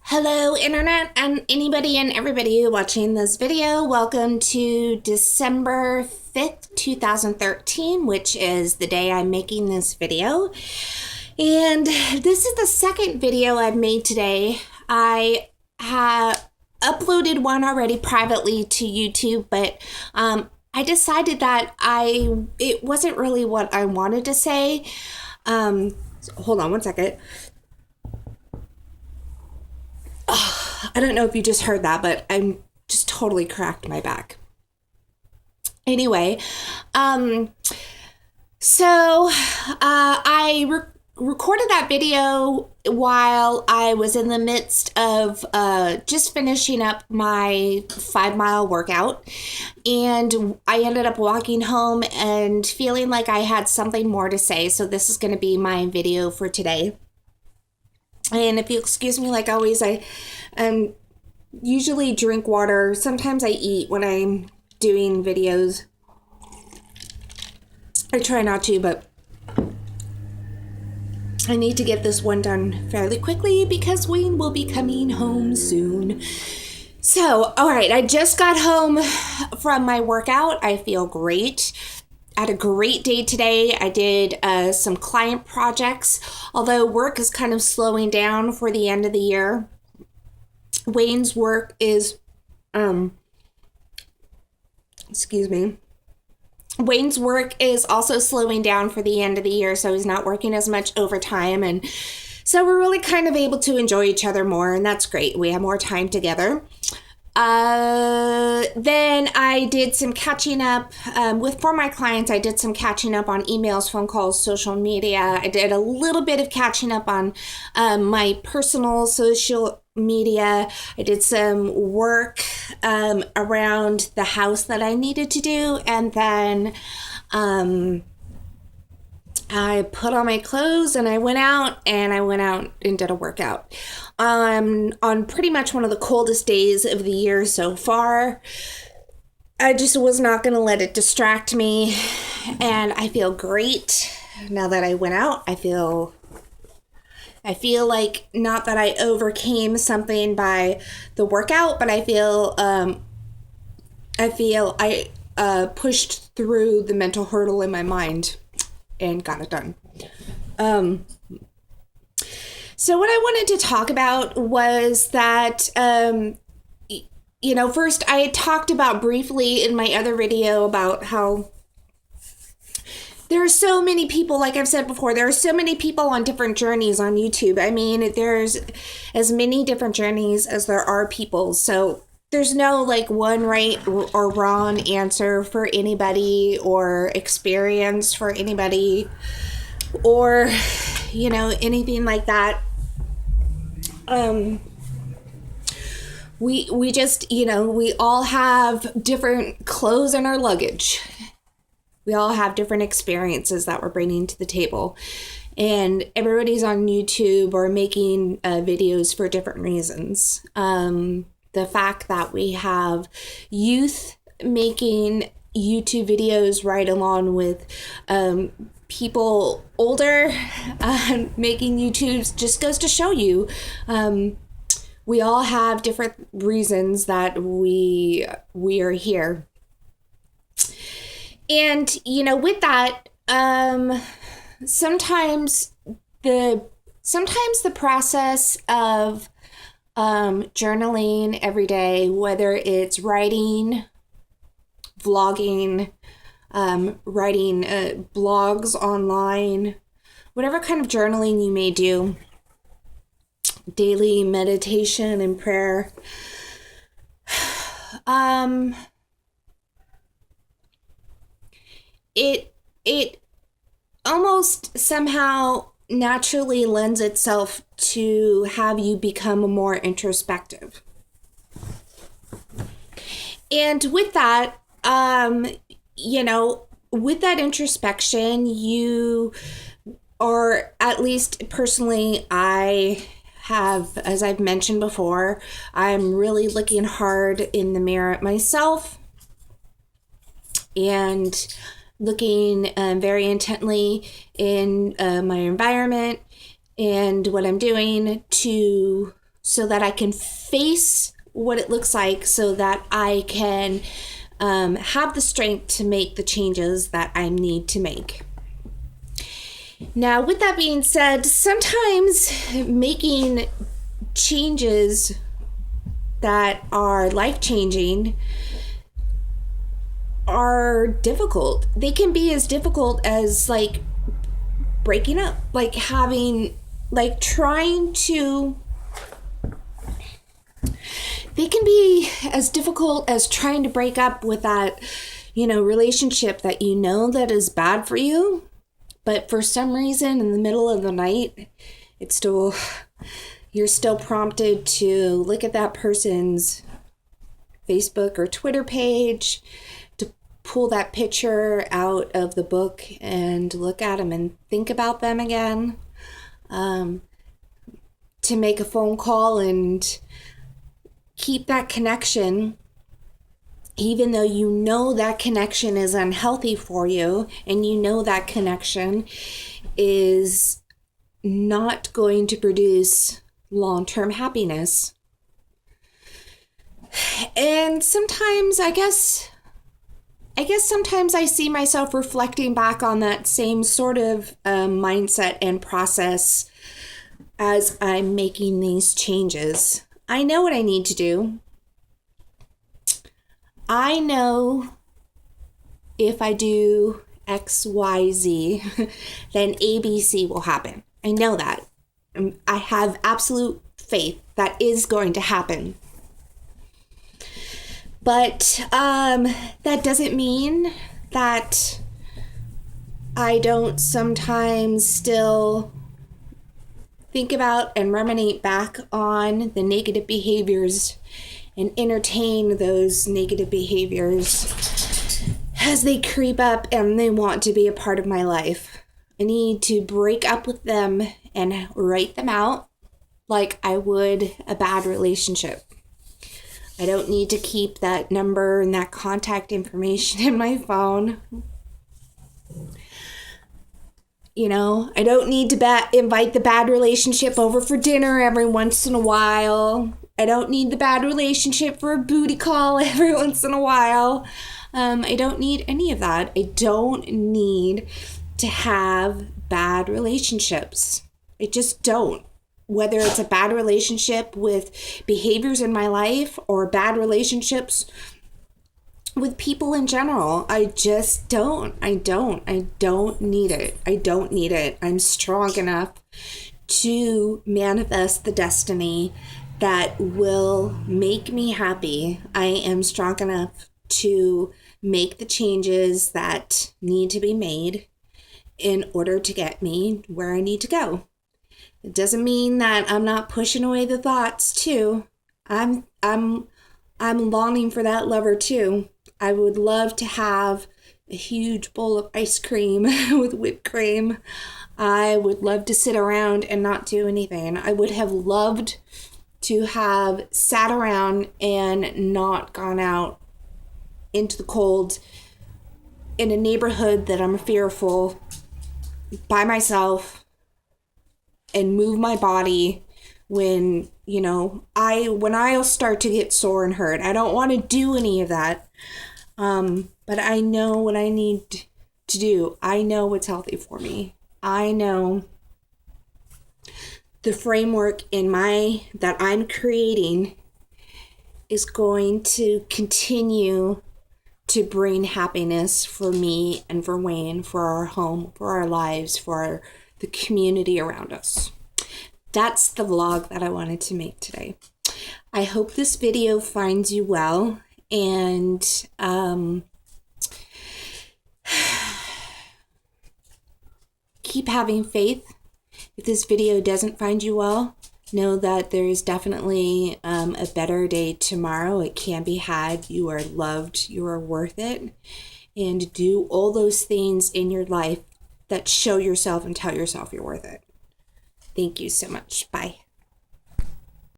Hello, Internet, and anybody and everybody watching this video. Welcome to December 5th, 2013, which is the day I'm making this video. And this is the second video I've made today. I have uploaded one already privately to YouTube, but I decided that it wasn't really what I wanted to say. So hold on one second. I don't know if you just heard that, but I'm just totally cracked my back. Anyway, so I recorded that video while I was in the midst of just finishing up my 5-mile workout, and I ended up walking home and feeling like I had something more to say. So this is going to be my video for today. And if you excuse me, like always, I usually drink water. Sometimes I eat when I'm doing videos. I try not to, but I need to get this one done fairly quickly because Wayne will be coming home soon. So, all right, I just got home from my workout. I feel great. I had a great day today. I did some client projects, although work is kind of slowing down for the end of the year. Wayne's work is, Wayne's work is also slowing down for the end of the year, so he's not working as much overtime, and so we're really kind of able to enjoy each other more, and that's great. We have more time together. Then I did some catching up for my clients. I did some catching up on emails, phone calls, social media. I did a little bit of catching up on my personal social media. I did some work around the house that I needed to do, and then I put on my clothes and I went out and did a workout. On pretty much one of the coldest days of the year so far. I just was not going to let it distract me, and I feel great now that I went out. I feel like not that I overcame something by the workout, but I feel I pushed through the mental hurdle in my mind and got it done. So what I wanted to talk about was that, first I had talked about briefly in my other video about how there are so many people, like I've said before, there are so many people on different journeys on YouTube. I mean, there's as many different journeys as there are people. So there's no like one right or wrong answer for anybody or experience for anybody or, anything like that. We just, we all have different clothes in our luggage. We all have different experiences that we're bringing to the table. And everybody's on YouTube or making videos for different reasons. The fact that we have youth making YouTube videos right along with people older making YouTubes just goes to show you we all have different reasons that we are here. And with that, sometimes the process of journaling every day, whether it's writing, vlogging, writing blogs online, whatever kind of journaling you may do, daily meditation and prayer, it almost somehow naturally lends itself to have you become more introspective. And with that, with that introspection, you, or at least personally, I have, as I've mentioned before, I'm really looking hard in the mirror at myself and looking very intently in my environment and what I'm doing to so that I can face what it looks like, so that I can have the strength to make the changes that I need to make. Now, with that being said, sometimes making changes that are life-changing are difficult. They can be as difficult as like breaking up, like trying to. They can be as difficult as trying to break up with that, relationship that that is bad for you, but for some reason in the middle of the night, you're still prompted to look at that person's Facebook or Twitter page, to pull that picture out of the book and look at them and think about them again, to make a phone call and keep that connection, even though that connection is unhealthy for you, and that connection is not going to produce long-term happiness. And sometimes, I guess sometimes I see myself reflecting back on that same sort of mindset and process as I'm making these changes. I know what I need to do. I know if I do X, Y, Z, then A, B, C will happen. I know that. I have absolute faith that is going to happen. But that doesn't mean that I don't sometimes still think about and ruminate back on the negative behaviors and entertain those negative behaviors as they creep up and they want to be a part of my life. I need to break up with them and write them out like I would a bad relationship. I don't need to keep that number and that contact information in my phone. I don't need to invite the bad relationship over for dinner every once in a while. I don't need the bad relationship for a booty call every once in a while. I don't need any of that. I don't need to have bad relationships. I just don't. Whether it's a bad relationship with behaviors in my life or bad relationships with people in general, I just don't. I don't need it. I don't need it. I'm strong enough to manifest the destiny that will make me happy. I am strong enough to make the changes that need to be made in order to get me where I need to go. It doesn't mean that I'm not pushing away the thoughts too. I'm longing for that lover too. I would love to have a huge bowl of ice cream with whipped cream. I would love to sit around and not do anything. I would have loved to have sat around and not gone out into the cold in a neighborhood that I'm fearful by myself and move my body when I'll start to get sore and hurt. I don't want to do any of that. But I know what I need to do. I know what's healthy for me. I know the framework that I'm creating is going to continue to bring happiness for me and for Wayne, for our home, for our lives, for the community around us. That's the vlog that I wanted to make today. I hope this video finds you well, and keep having faith. If this video doesn't find you well, know that there is definitely a better day tomorrow. It can be had. You are loved. You are worth it. And do all those things in your life that show yourself and tell yourself you're worth it. Thank you so much. Bye.